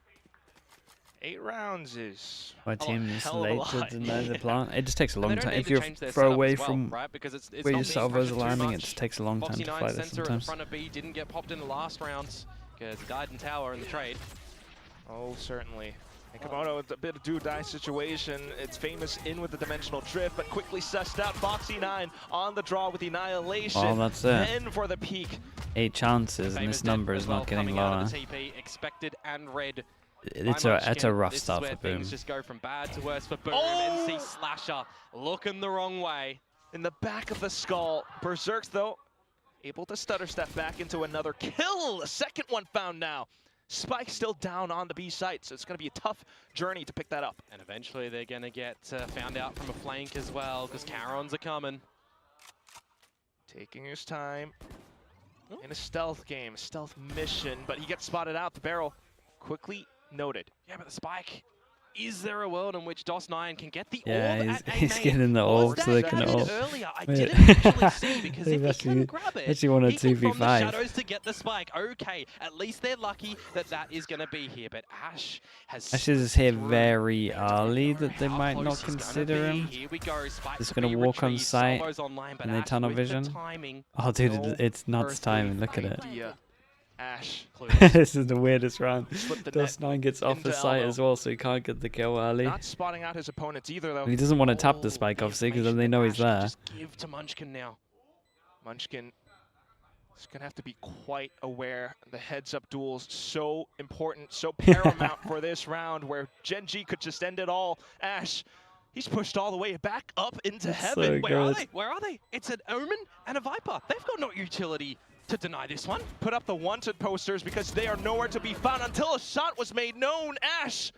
S3: 8 rounds is
S2: My team is late to know the plant. It just takes a
S1: And
S2: long
S1: they don't
S2: time.
S1: need
S2: If
S1: to
S2: you
S1: change their
S2: throw
S1: setup
S2: away
S1: as well,
S2: from
S1: right? Because it's
S2: where
S1: not
S2: your
S1: being
S2: salvos
S1: pressured
S2: are
S1: too
S2: landing, it
S1: much.
S2: just takes a long time to
S1: Foxy9
S2: fly this
S1: sensor in
S2: sometimes.
S1: front of B didn't get popped in the last rounds because he died in tower in the trade.
S3: Oh, certainly. Komodo with a bit of do-die situation. It's famous in with the dimensional drift, but quickly sussed out. Foxy9 on the draw with the annihilation.
S2: Oh, that's it.
S3: And for the peak.
S2: 8 chances, and this number is not getting lower.
S1: Expected and read.
S2: It's a rough start for Boom.
S1: Just go from bad to worse for Boom.
S3: Oh!
S1: NC Slasher looking the wrong way.
S3: In the back of the skull. Berserks, though, able to stutter step back into another kill. The second one found now. Spike still down on the B site, so it's going to be a tough journey to pick that up.
S1: And eventually they're going to get found out from a flank as well, because Charons are coming.
S3: Taking his time in a stealth game, stealth mission, but he gets spotted out. The barrel quickly noted.
S1: Yeah, but the spike. Is there a world in which DOS9 can get the orb at
S2: he's
S1: A-main?
S2: getting the orb so they
S1: Was
S2: can
S1: that
S2: ult.
S1: earlier? I didn't actually see, because if he can grab it,
S2: actually want a
S1: he can from the
S2: 2v5.
S1: shadows to get the spike. Okay, at least they're lucky that is going to be here, but Ash
S2: is here very early that they might not
S1: close he's
S2: consider him.
S1: Here we go.
S2: He's going to walk on site and they tunnel vision. Oh dude, it's nuts timing, look at it.
S3: Ash.
S2: This is the weirdest round. DOS9 gets off the site as well, so he can't get the kill early.
S3: Not spotting out his opponents either, though.
S2: And he doesn't want to tap the spike, obviously, because then they know he's there.
S1: Just give to Munchkin now.
S3: Munchkin is going to have to be quite aware. The heads-up duels so important, so paramount for this round, where GENG could just end it all. Ash, he's pushed all the way back up into heaven.
S2: So
S3: Wait,
S2: good.
S1: Where are they? It's an Omen and a Viper. They've got no utility to deny this one.
S3: Put up the wanted posters because they are nowhere to be found until a shot was made known. Ash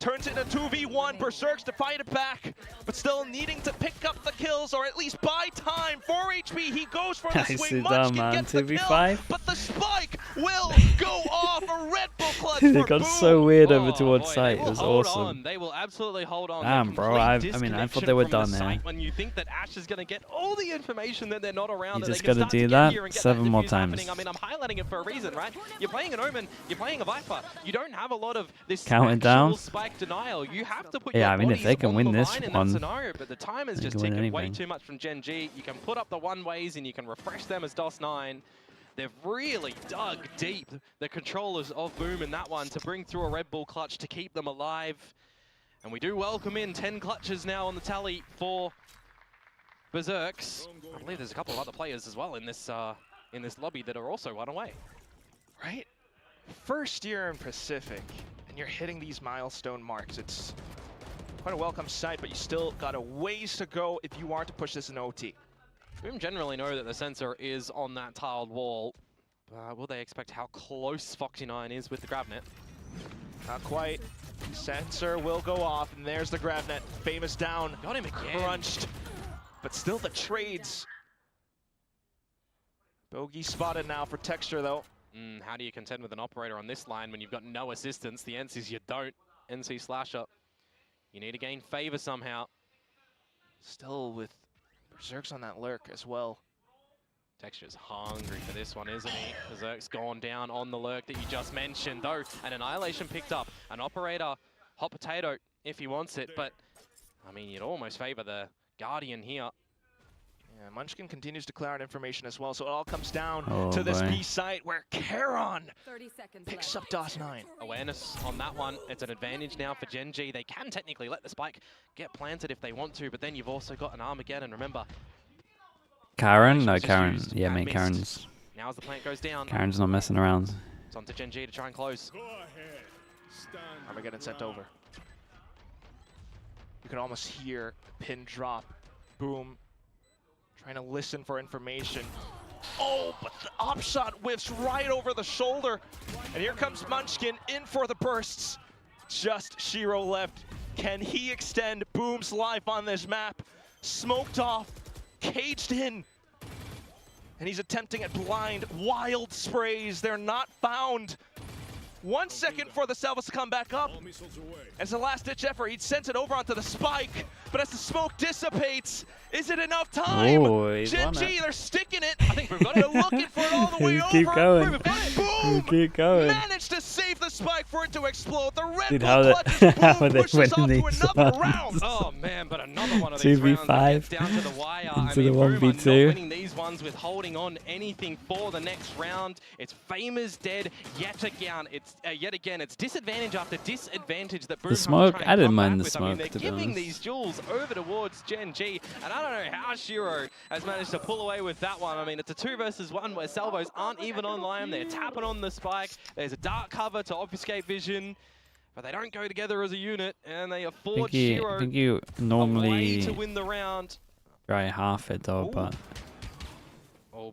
S3: turns it into 2v1. Berserks to fight it back, but still needing to pick up the kills or at least buy time. 4 HP, he goes for the swing. Munchkin gets the kill, but the spike will go off. A Red Bull clutch
S2: They
S3: for
S2: got
S3: Boom.
S2: so weird over towards
S1: boy,
S2: site. It was awesome.
S1: They will absolutely hold on.
S2: Damn, bro. I mean, I thought they were done there.
S1: When you think that Ash is going to get all the information that they're not around,
S2: You
S1: that
S2: just
S1: they can
S2: gotta
S1: start to
S2: do
S1: get
S2: that
S1: here and get
S2: 7 more
S1: diffuse
S2: times.
S1: happening. I mean, I'm highlighting it for a reason, right? You're playing an Omen, you're playing a Viper. You don't have a lot of this
S2: Counting down.
S1: spike denial. You have to put
S2: Yeah,
S1: your
S2: I mean, if they can
S1: on
S2: win
S1: the
S2: this
S1: line in
S2: one,
S1: that scenario, but the time is
S2: they
S1: just
S2: can win
S1: ticking way
S2: anything.
S1: too much from GENG. You can put up the one-ways and you can refresh them as DOS9. They've really dug deep, the controllers of Boom in that one, to bring through a Red Bull clutch to keep them alive. And we do welcome in 10 clutches now on the tally for Berserks. I believe there's a couple of other players as well in this lobby that are also one away.
S3: Right? First year in Pacific, and you're hitting these milestone marks. It's quite a welcome sight, but you still got a ways to go if you are to push this in OT.
S1: Boom generally know that the sensor is on that tiled wall. Will they expect how close Foxy9 is with the Gravnet?
S3: Not quite. Sensor will go off, and there's the Gravnet. Famous down.
S1: Got him again.
S3: Crunched. But still the trades. Bogey spotted now for Texture, though.
S1: How do you contend with an operator on this line when you've got no assistance? The answer is you don't. NC Slasher. You need to gain favor somehow.
S3: Still with Berserk's on that lurk as well.
S1: Texture's hungry for this one, isn't he? Berserk's gone down on the lurk that you just mentioned, though. An Annihilation picked up. An operator, hot potato, if he wants it. But, I mean, you'd almost favor the Guardian here.
S3: Yeah, Munchkin continues to clear out information as well, so it all comes down to this B site where Charon picks up DOS9.
S1: Awareness on that one. It's an advantage now for GENG. They can technically let the spike get planted if they want to, but then you've also got an Armageddon. Remember,
S2: Karen? No, Karen. Yeah, mate, Karen's.
S1: Now as the plant goes down,
S2: Karen's not messing around.
S1: it's on to GENG to try and close.
S3: Armageddon sent over. You can almost hear the pin drop. Boom. Trying to listen for information. Oh, but the op shot whiffs right over the shoulder. And here comes Munchkin in for the bursts. Just Shiro left. Can he extend Boom's life on this map? Smoked off, caged in. And he's attempting at blind, wild sprays. They're not found. 1 second for the Salvos to come back up. As a last-ditch effort, he'd sent it over onto the spike, but as the smoke dissipates, is it enough time? GENG, they're sticking it.
S1: I think we've got it.
S3: They're looking for it all the way over.
S2: Keep going.
S3: Boom!
S2: Keep going.
S3: Managed to save the spike for it to explode. The Red
S2: Dude,
S3: Bull clutches.
S2: how
S3: Boom
S2: are they
S3: pushes off
S2: winning
S3: to
S2: these
S3: another
S2: ones?
S3: round.
S1: Oh man, but another one of these rounds
S2: 2v5
S1: gets down to the wire.
S2: into the
S1: Boom are not
S2: 1v2.
S1: winning these ones. ones with holding on anything for the next round. It's Famous dead yet again. It's disadvantage after disadvantage that Boom
S2: the smoke, I didn't mind the
S1: with.
S2: smoke.
S1: I mean, they're giving these duels over towards GENG, and I don't know how Shiro has managed to pull away with that one. I mean, it's a 2 versus 1 where salvos aren't even online. They're tapping on the spike. There's a dark cover to obfuscate vision, but they don't go together as a unit, and they afford Shiro
S2: I think you normally
S1: to win the round.
S2: Try half it though, but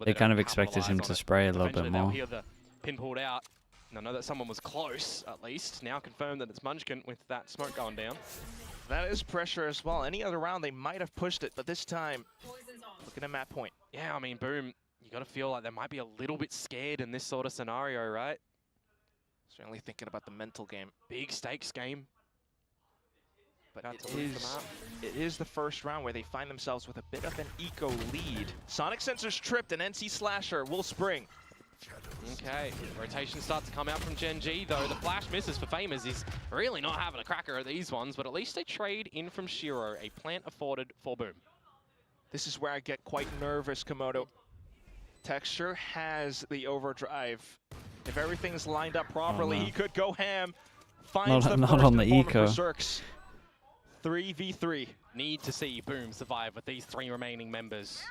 S2: they kind of expected him to spray a little bit more.
S1: Hear the pin pulled out. And I know that someone was close, at least. Now confirmed that it's Munchkin with that smoke going down.
S3: That is pressure as well. Any other round, they might have pushed it, but this time, looking at map point.
S1: Yeah, I mean, Boom, you got to feel like they might be a little bit scared in this sort of scenario, right?
S3: Certainly thinking about the mental game.
S1: Big stakes game.
S3: But it is the first round where they find themselves with a bit of an eco lead. Sonic Sensor's tripped, and NC Slasher will spring.
S1: Okay, rotation starts to come out from GENG, though the flash misses for Famous. He's really not having a cracker at these ones, but at least they trade in from Shiro, a plant afforded for Boom.
S3: This is where I get quite nervous, Komodo. Texture has the overdrive. If everything's lined up properly, he could go ham. Finds
S2: not on the eco.
S3: 3v3.
S1: Need to see Boom survive with these 3 remaining members.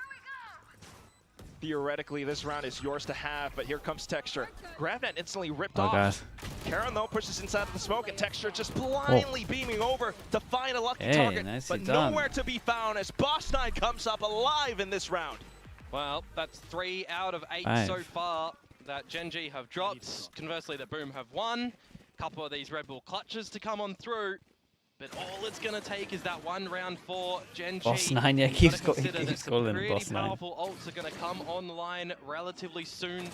S3: Theoretically, this round is yours to have, but here comes Texture. GravNet instantly ripped off. Karen, though, pushes inside of the smoke, and Texture just blindly beaming over to find a lucky target, but nowhere to be found as Boss9 comes up alive in this round.
S1: Well, that's 3 out of 8 so far that GENG have dropped. Conversely, that Boom have won. A couple of these Red Bull clutches to come on through. But all it's going to take is that 1 round for GENG.
S2: Boss9, yeah, keeps calling
S1: really
S2: Boss9.
S1: Powerful ults are going to come online relatively soon.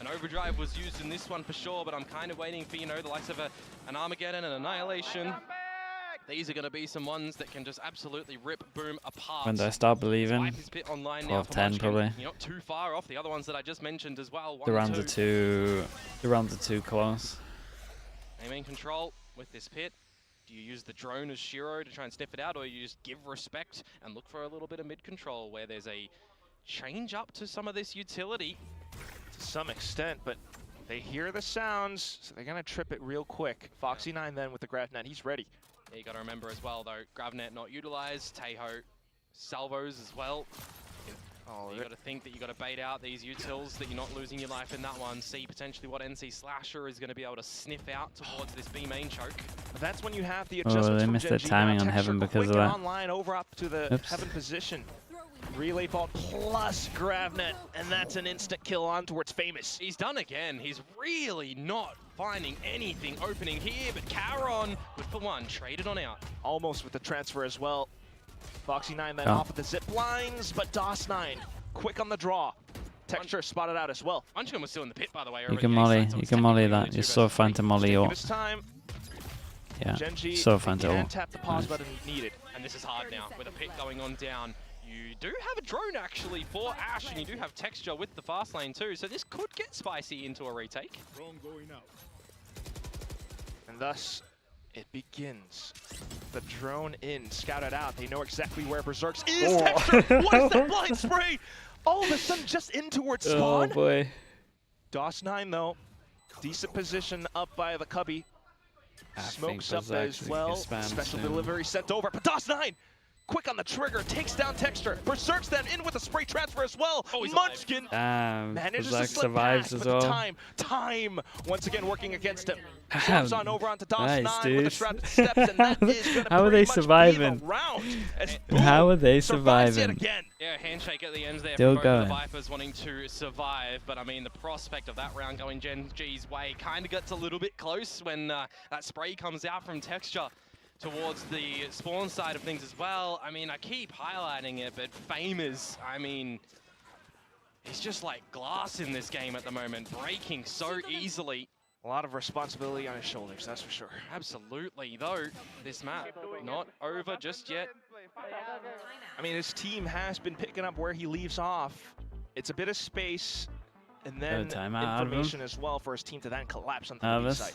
S1: An overdrive was used in this one for sure, but I'm kind of waiting for, you know, the likes of an Armageddon and Annihilation. These are going to be some ones that can just absolutely rip Boom apart.
S2: When do I start believing?
S1: 12-10
S2: probably.
S1: You're not too far off the other ones that I just mentioned as well.
S2: The rounds are too close.
S1: Aiming control with this pit. Do you use the drone as Shiro to try and sniff it out, or you just give respect and look for a little bit of mid-control where there's a change up to some of this utility?
S3: To some extent, but they hear the sounds, so they're going to trip it real quick. Foxy9 then with the GravNet, he's ready.
S1: Yeah, you got to remember as well, though, GravNet not utilized, Taeho salvos as well. Oh, you got to think that you got to bait out these utils, that you're not losing your life in that one. See potentially what NC Slasher is going to be able to sniff out towards this B main choke.
S3: That's when you have the adjustments.
S2: They missed their timing on Heaven because of that.
S3: Online over up to the Heaven position. Relay ball plus GravNet, and that's an instant kill on towards Famous.
S1: He's done again. He's really not finding anything opening here, but Charon, good for 1, traded on out.
S3: Almost with the transfer as well. Foxy9 then off with the zip lines, but DOS9 quick on the draw. Texture spotted out as well.
S1: Munchkin was still in the pit, by the way.
S2: You can molly that. You're so fun to molly ult. Yeah, so fun to ult.
S3: Tap the pause button needed.
S1: And this is hard now, with a pit going on down. You do have a drone actually for Ash, and you do have Texture with the fast lane too, so this could get spicy into a retake.
S3: And thus, it begins. The drone in, scouted out. They know exactly where Berserk's is. Texture, what is that blind spray? All of a sudden, just in towards spawn.
S2: Oh boy.
S3: DOS9 though, decent position up by the cubby. Smokes up as well. Special delivery sent over, but DOS9 quick on the trigger, takes down Texture. Berserk's then in with a spray transfer as well. Munchkin manages to slip past, but the time once again working against him. Jumps on over onto DOS9 with the shrouded steps, and that is going to
S2: How are they surviving? How are they surviving?
S1: Yeah, handshake at the end there
S2: Still
S1: from both
S2: going.
S1: the Vipers wanting to survive, but I mean the prospect of that round going GENG's way kind of gets a little bit close when that spray comes out from Texture towards the spawn side of things as well. I mean, I keep highlighting it, but Famous, I mean, he's just like glass in this game at the moment, breaking so easily.
S3: A lot of responsibility on his shoulders, that's for sure.
S1: Absolutely, though, this map not over just yet.
S3: I mean, his team has been picking up where he leaves off. It's a bit of space, and then information as well for his team to then collapse on the B side.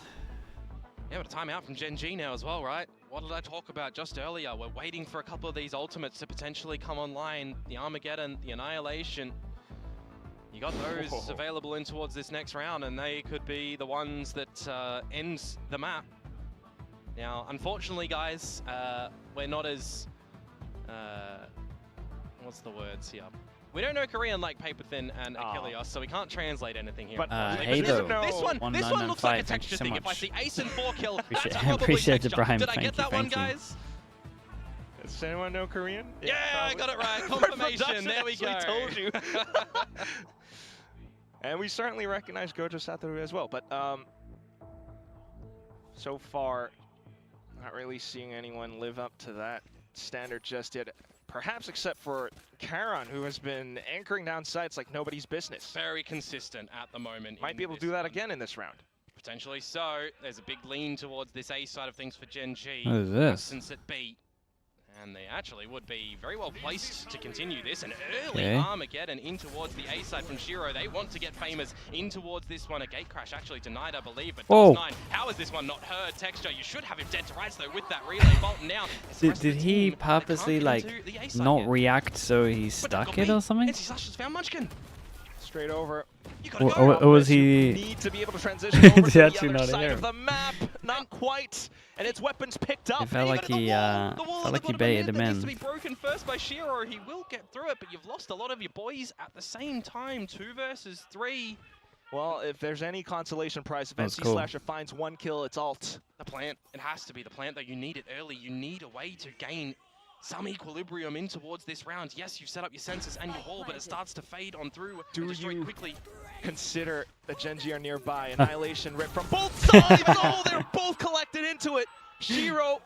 S1: Yeah, but a timeout from GENG now as well, right? What did I talk about just earlier? We're waiting for a couple of these ultimates to potentially come online. The Armageddon, the Annihilation. You got those available in towards this next round, and they could be the ones that ends the map. Now, unfortunately, guys, we're not as what's the words here? We don't know Korean like Paperthin and Achilles, so we can't translate anything here.
S2: But hey though,
S1: this one looks like a texture thing. If I see ace and 4 kill, that's
S2: I appreciate the
S1: texture.
S2: Prime.
S1: Did I get that one, guys?
S3: Does anyone know Korean?
S1: Yeah, I got it right. Confirmation. There we go.
S3: Told you. And we certainly recognize Gojo Satoru as well, but so far, not really seeing anyone live up to that standard just yet. Perhaps except for Karan, who has been anchoring down sites like nobody's business.
S1: Very consistent at the moment.
S3: Might be able to do that again in this round.
S1: Potentially so. There's a big lean towards this A side of things for GENG.
S2: What is this?
S1: Since it beat. And they actually would be very well placed to continue this. An early Armageddon in towards the A side from Shiro. They want to get Famous in towards this one. A gate crash actually denied, I believe. But DOS9, how is this one not heard? Texture, you should have him dead to rights though with that relay vault now.
S2: Did he purposely like not react so he stuck it or something?
S1: NC Slash has found Munchkin.
S3: Straight over.
S2: Or was he?
S3: Need to be able to transition over to the other side
S2: here?
S3: of the map. Not quite. And its weapons picked up.
S2: It felt like he baited him in.
S1: Needs to be broken first by Shiro. He will get through it, but you've lost a lot of your boys at the same time. 2 versus 3.
S3: Well, if there's any consolation prize, if NC Slasher finds 1 kill, it's alt.
S1: The plant. It has to be the plant, though. You need it early. You need a way to gain some equilibrium in towards this round. Yes, you've set up your sensors and your wall, but it starts to fade on through.
S3: Do you
S1: quickly
S3: consider that GENG are nearby? Annihilation rip from both sides. Oh, they're both collected into it. Shiro,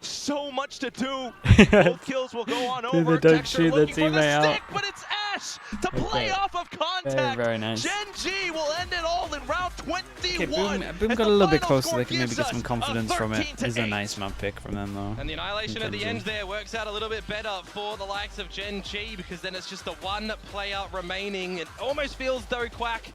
S3: so much to do. Both kills will go on over.
S2: They don't
S3: Texture
S2: shoot
S3: looking
S2: the
S3: for the
S2: teammate
S3: stick, but it's Ash to play off of contact.
S2: Very nice.
S3: GENG will end it all in round 21.
S2: Boom got a little bit closer. They can maybe get some confidence from it. It's a nice map pick from them though.
S1: And the Annihilation at the end there works out a little bit better for the likes of GENG, because then it's just the one player remaining. It almost feels though, Quack,